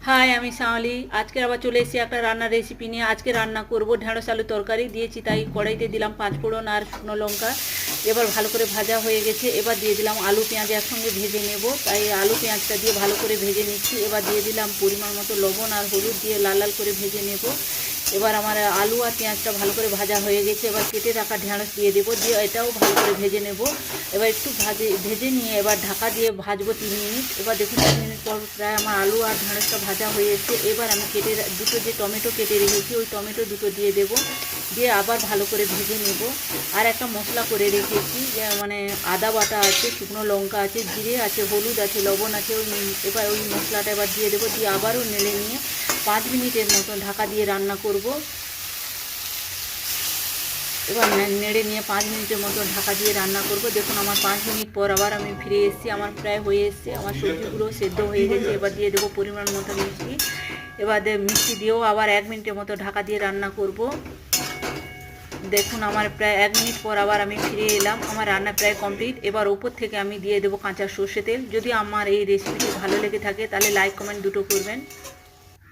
High, আমি শাওলি। আজকে আবার চলে এসেছি একটা রান্নার রেসিপি নিয়ে। আজকে রান্না করব ঢেঁড়স আলু তরকারি দিয়েছি, তাই কড়াইতে দিলাম পাঁচ ফোড়ন আর শুকনো লঙ্কা। এবার ভালো করে ভাজা হয়ে গেছে। এবার দিয়ে দিলাম আলু পেঁয়াজ একসঙ্গে ভেজে নেব, তাই আলু পেঁয়াজটা দিয়ে ভালো করে ভেজে নিচ্ছি। এবার দিয়ে দিলাম পরিমাণ মতো লবণ আর হলুদ দিয়ে লাল লাল করে ভেজে নেব। এবার আমার আলু আর পেঁয়াজটা ভালো করে ভাজা হয়ে গেছে। এবার কেটে রাখা ঢেঁড়স দিয়ে দেবো, দিয়ে এটাও ভালো করে ভেজে নেব। এবার একটু ভেজে নিয়ে এবার ঢাকা দিয়ে ভাজবো 3 মিনিট। এবার দেখুন 3 মিনিট পর প্রায় আমার আলু আর ঢেঁড়সটা ভাজা হয়ে এসেছে। এবার আমি দুটো যে টমেটো কেটে রেখেছি, ওই টমেটো দুটো দিয়ে দেবো, দিয়ে আবার ভালো করে ভেজে নেব। আর একটা মশলা করে রেখেছি, যে মানে আদা বাটা আছে, শুকনো লঙ্কা আছে, জিরে আছে, হলুদ আছে, লবণ আছে। এবার ওই মশলাটা এবার দিয়ে দেবো, দিয়ে আবারও নেড়ে নিয়ে 5 মিনিটের মতন ঢাকা দিয়ে রান্না করব। এবার নেড়ে নিয়ে 5 মিনিটের মতো ঢাকা দিয়ে রান্না করব। দেখুন আমার 5 মিনিট পর আবার আমি ফিরে এসেছি, আমার প্রায় হয়ে এসছে, আমার সবজিগুলো সেদ্ধ হয়ে গেছে। এবার দিয়ে দেবো পরিমাণ মতো মিষ্টি। এবার মিষ্টি দিয়েও আবার 1 মিনিটের মতো ঢাকা দিয়ে রান্না করব। দেখুন আমার প্রায় 1 মিনিট পর আবার আমি ফিরে এলাম, আমার রান্না প্রায় কমপ্লিট। এবার ওপর থেকে আমি দিয়ে দেবো কাঁচা সর্ষে তেল। যদি আমার এই রেসিপিটি ভালো লেগে থাকে তাহলে লাইক কমেন্ট দুটো করবেন।